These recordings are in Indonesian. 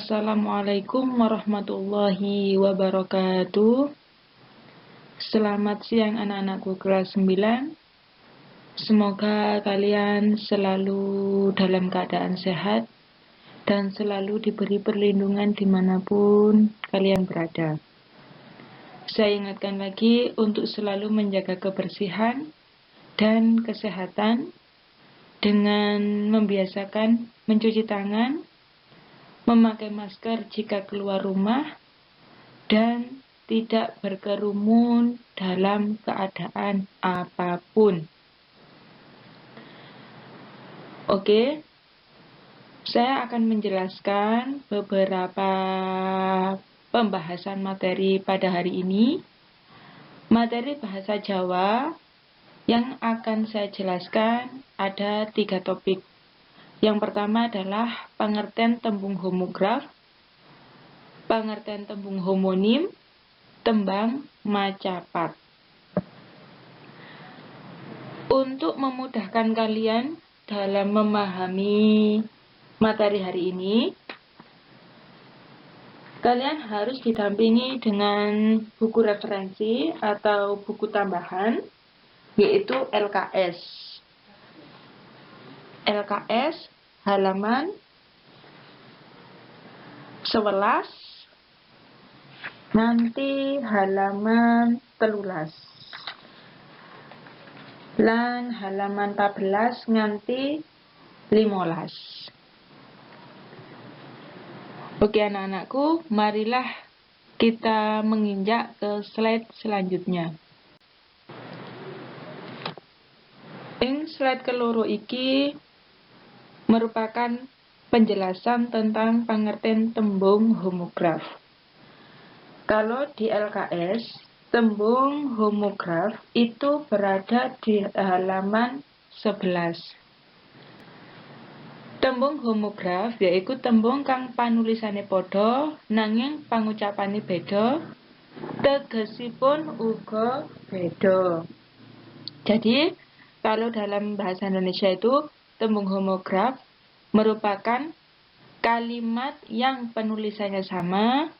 Assalamualaikum warahmatullahi wabarakatuh. Selamat siang anak-anakku kelas 9. Semoga kalian selalu dalam keadaan sehat dan selalu diberi perlindungan dimanapun kalian berada. Saya ingatkan lagi untuk selalu menjaga kebersihan dan kesehatan dengan membiasakan mencuci tangan, memakai masker jika keluar rumah, dan tidak berkerumun dalam keadaan apapun. Oke, saya akan menjelaskan beberapa pembahasan materi pada hari ini. Materi bahasa Jawa yang akan saya jelaskan ada 3 topik. Yang pertama adalah pengertian tembung homograf, pengertian tembung homonim, tembang macapat. Untuk memudahkan kalian dalam memahami materi hari ini, kalian harus didampingi dengan buku referensi atau buku tambahan, yaitu LKS. LKS halaman 11, nanti halaman 13, lan halaman 14 nganti 15. Oke anak-anakku, marilah kita menginjak ke slide selanjutnya. Ing slide keloro iki merupakan penjelasan tentang pengertian tembung homograf. Kalau di LKS, tembung homograf itu berada di halaman 11. Tembung homograf yaitu tembung kang panulisane padha nanging pangucapane beda, tegesipun uga beda. Jadi, kalau dalam bahasa Indonesia itu tembung homograf merupakan kalimat yang penulisannya sama,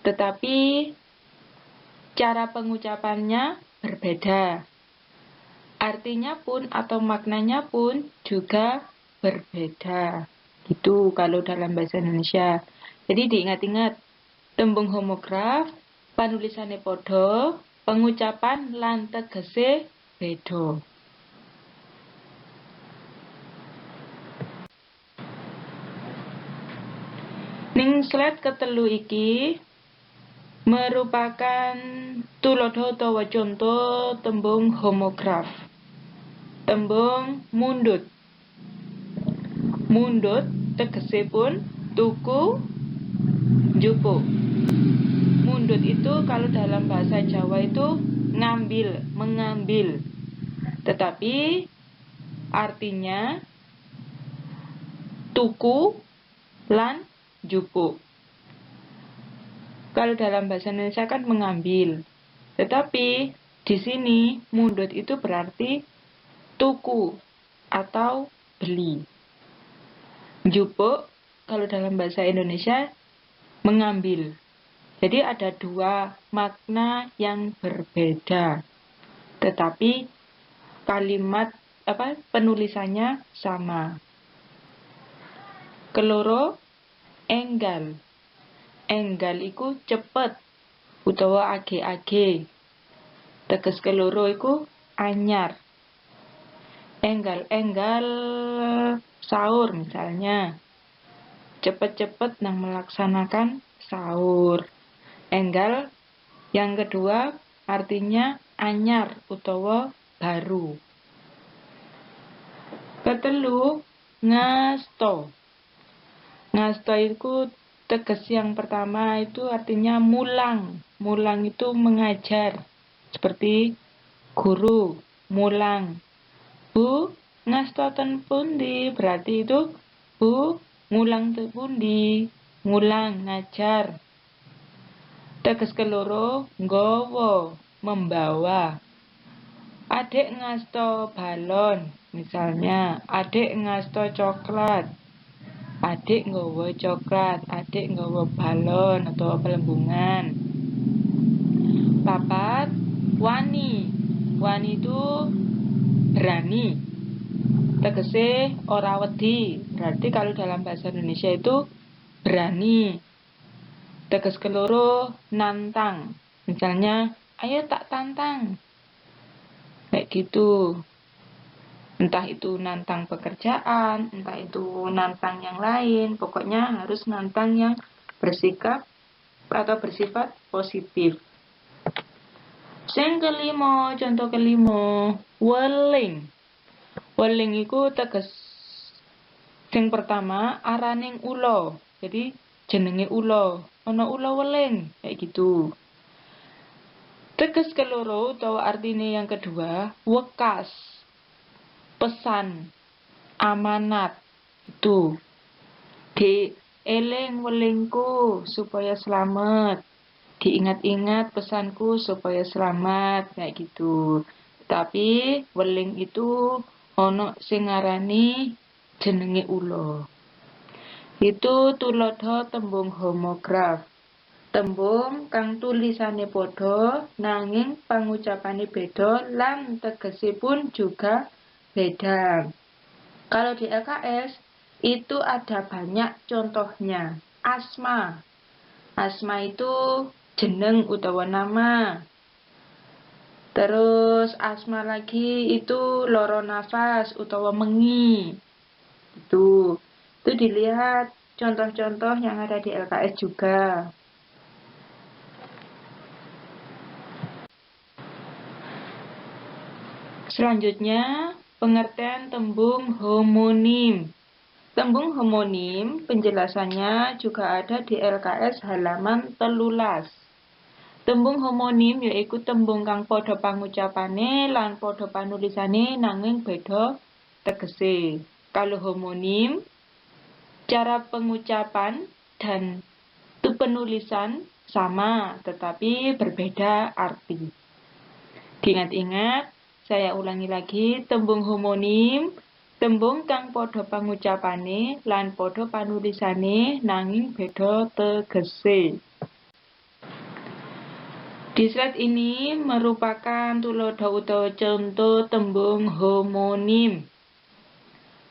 tetapi cara pengucapannya berbeda. Artinya pun atau maknanya pun juga berbeda. Gitu kalau dalam bahasa Indonesia. Jadi diingat-ingat, tembung homograf penulisannya padha, pengucapan lan tegese beda. Ning slide ketelu iki merupakan tuladha utawa contoh tembung homograf. Tembung mundut. Mundut tegesipun tuku, njupuk. Mundut itu kalau dalam bahasa Jawa itu ngambil, mengambil. Tetapi artinya tuku lan jupuk. Kalau dalam bahasa Indonesia kan mengambil. Tetapi di sini mundut itu berarti tuku atau beli. Jupuk kalau dalam bahasa Indonesia mengambil. Jadi ada 2 makna yang berbeda. Tetapi kalimat penulisannya sama. Keloro enggal. Enggal iku cepet utawa age-age. Teges keloro iku anyar. Enggal-enggal sahur misalnya. Cepet-cepet nang melaksanakan sahur. Enggal yang kedua artinya anyar utawa baru. Ketelu ngasto. Ngasto itu teges yang pertama itu artinya mulang. Mulang itu mengajar. Seperti guru, mulang. Bu, ngasto ten pundi? Berarti itu Bu, ngulang ten pundi? Ngulang, ngajar. Teges keloro, nggawa, membawa. Adik ngasto balon, misalnya. Adik ngasto coklat. Adik nggawa coklat, adik nggawa balon atau pelembungan. Papat, wani. Wani itu berani. Tegese ora wedi. Berarti kalau dalam bahasa Indonesia itu berani. Teges keloro, nantang. Misalnya, ayo tak tantang. Kayak gitu. Entah itu nantang pekerjaan, entah itu nantang yang lain, pokoknya harus nantang yang bersikap atau bersifat positif. Sing kelima, contoh kelima, weling. Weling iku teges sing pertama araning ula. Jadi jenenge ula, ana ula weling, kayak gitu. Teges keloro utawa artine yang kedua, wekas. Pesan, amanat, itu dieling welingku supaya selamat, diingat-ingat pesanku supaya selamat, kayak gitu. Tapi weling itu ono sing ngarani jenenge ula. Itu tuladha tembung homograf, tembung kang tulisane padha nanging pangucapane beda lan tegesipun juga beda. Kalau di LKS itu ada banyak contohnya. Asma. Asma itu jeneng utawa nama. Terus asma lagi itu loro nafas utawa mengi. Itu dilihat contoh-contoh yang ada di LKS juga. Selanjutnya, pengertian tembung homonim. Tembung homonim penjelasannya juga ada di LKS halaman 13. Tembung homonim yaiku tembung kang padha pangucapane lan padha panulisane nanging beda tegese. Kalau homonim, cara pengucapan dan penulisan sama tetapi berbeda arti. Diingat-ingat, saya ulangi lagi, tembung homonim, tembung kang padha pangucapane lan padha panulisane nanging beda tegese. Di slide ini merupakan tuladha utawa contoh tembung homonim.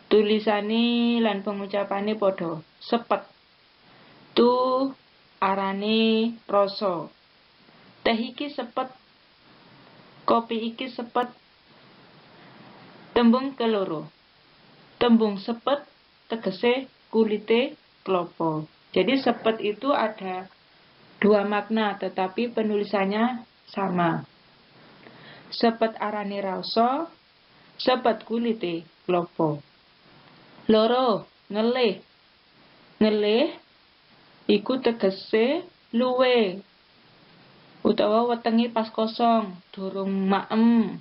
Tulisane lan pengucapane padha. Sepet. Tu arane rasa. Teh iki sepet. Kopi iki sepet. Tembung keloro. Tembung sepet tegese kulite klopo. Jadi sepet itu ada dua makna tetapi penulisannya sama. Sepet arane rasa, sepet kulite klopo. Loro, ngelih. Ngelih iku tegese luwe utawa wetenge pas kosong, durung maem,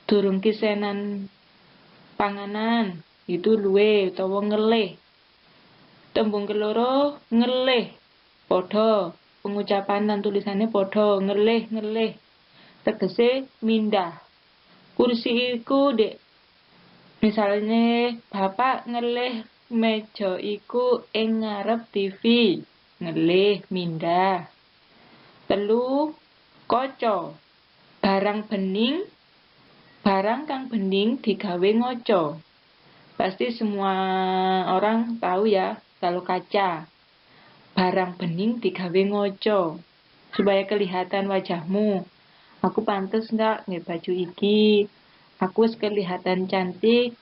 durung kisenan panganan, itu luwe utawa ngelih. Tembung keloro ngelih, padha pengucapan dan tulisannya padha, ngelih, tegese mindah. Kursi iku dek, misalnya bapak ngelih meja iku ing ngarep TV, ngelih mindah. Telu, kaca. Barang bening, barang kang bening digawe ngaca. Pasti semua orang tahu ya kalau kaca. Barang bening digawe ngaca supaya kelihatan wajahmu. Aku pantes ndak nggih baju iki? Aku wis kelihatan cantik.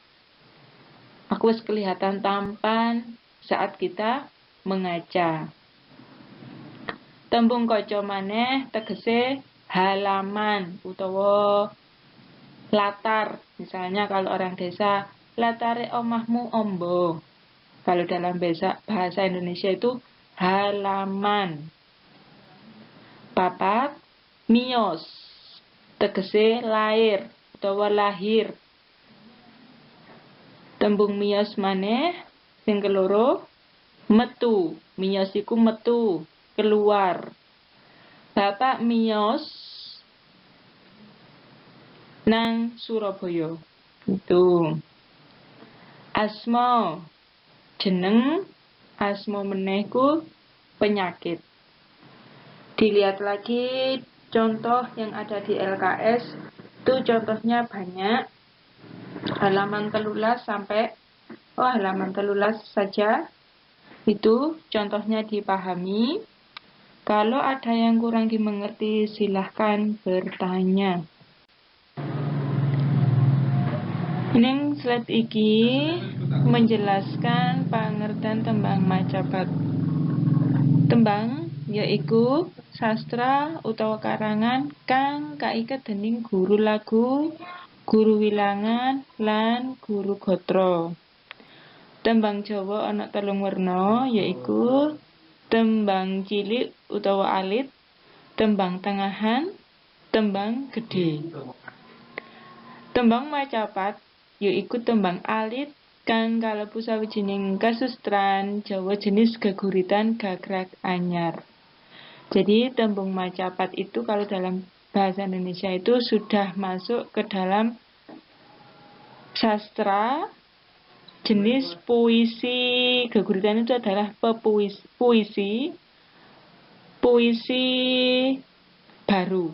Aku wis kelihatan tampan saat kita mengaca. Tembung kaca maneh tegese halaman utawa latar. Misalnya kalau orang desa, latare omahmu ombo. Kalau dalam bahasa Indonesia itu halaman. Papat, miyos. Tegese lair utawa lahir. Tembung miyos maneh sing keloro metu. Miyos iku metu, keluar. Bapak miyos nang Surabaya. Itu. Asma, jeneng asma menehku penyakit. Dilihat lagi contoh yang ada di LKS, itu contohnya banyak. Halaman 13 sampai halaman 13 saja. Itu contohnya dipahami. Kalau ada yang kurang dimengerti, silahkan bertanya. Ini slide iki menjelaskan pengertian tembang macapat. Tembang yaiku sastra utawa karangan kang kaiket dening guru lagu, guru wilangan, lan guru gotra. Tembang Jawa ana 3 werna yaiku tembang cilik utawa alit, tembang tengahan, tembang gedhe. Tembang macapat yaiku tembang alit kang kalebu sawijining kasustran Jawa jenis geguritan gagrag anyar. Jadi tembung macapat itu kalau dalam bahasa Indonesia itu sudah masuk ke dalam sastra jenis puisi. Geguritan itu adalah puisi baru.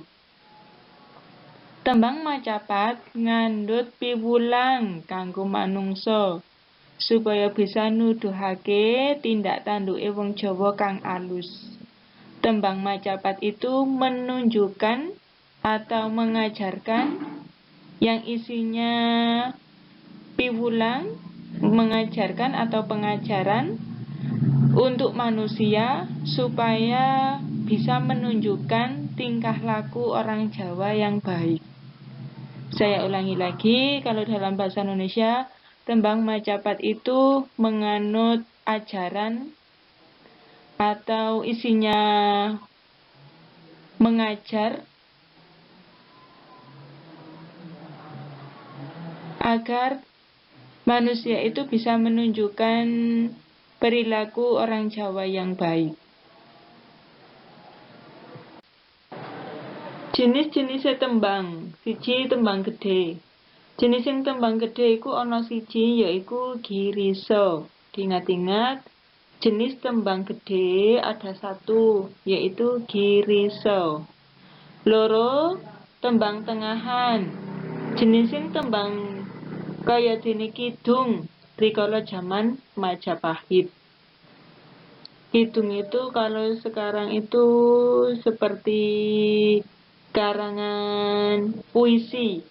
Tembang macapat ngandhut piwulang kanggo manungsa supaya bisa nuduhake tindak tanduke wong Jawa kang alus. Tembang macapat itu menunjukkan atau mengajarkan yang isinya piwulang, mengajarkan atau pengajaran untuk manusia supaya bisa menunjukkan tingkah laku orang Jawa yang baik. Saya ulangi lagi, kalau dalam bahasa Indonesia, tembang macapat itu menganut ajaran atau isinya mengajar agar manusia itu bisa menunjukkan perilaku orang Jawa yang baik. Jenis-jenis tembang, siji tembang gedhe. Jenis sing tembang gedhe iku ana siji yaiku girisa. Diingat-ingat, jenis tembang gedhe ada 1 yaitu girisa. 2 tembang tengahan. Jenis sing tembang kaya dene kidung rikala zaman Majapahit. Kidung itu kalau sekarang itu seperti karangan puisi.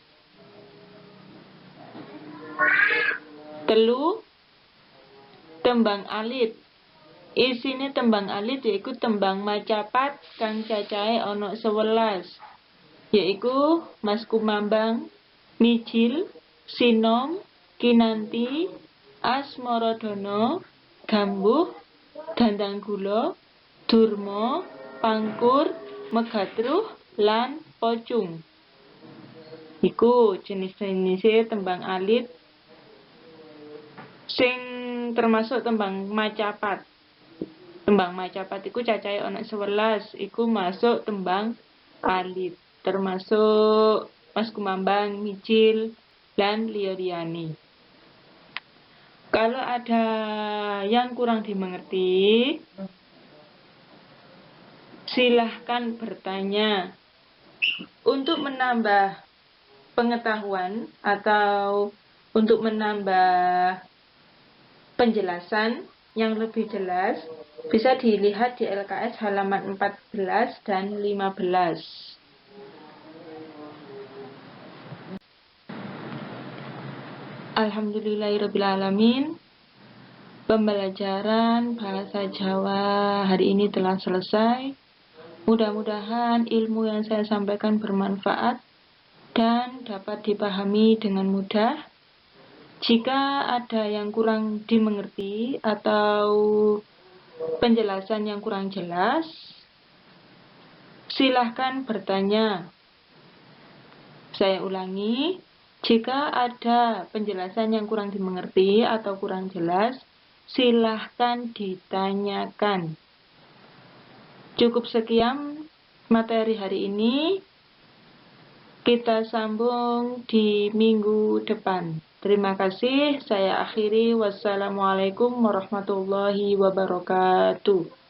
3 tembang alit. Isine tembang alit yaiku tembang macapat kang cacahe ana 11, yaiku Mas Kumambang, Mijil, Sinom, Kinanti, Asmaradana, Gambuh, Dandang Gula, Durma, Pangkur, Megatruh, lan Pocung. Iku jenis-jenis tembang alit sing termasuk tembang macapat. Tembang macapat iku cacahe ana 11, iku masuk tembang alit, termasuk Mas Kumambang, Mijil, dan liya-liyane. Kalau ada yang kurang dimengerti, silahkan bertanya. Untuk menambah pengetahuan atau untuk menambah penjelasan yang lebih jelas, bisa dilihat di LKS halaman 14 dan 15. Alhamdulillahirrabbilalamin. Pembelajaran bahasa Jawa hari ini telah selesai. Mudah-mudahan ilmu yang saya sampaikan bermanfaat dan dapat dipahami dengan mudah. Jika ada yang kurang dimengerti atau penjelasan yang kurang jelas, silahkan bertanya. Saya ulangi, jika ada penjelasan yang kurang dimengerti atau kurang jelas, silahkan ditanyakan. Cukup sekian materi hari ini. Kita sambung di minggu depan. Terima kasih, saya akhiri. Wassalamualaikum warahmatullahi wabarakatuh.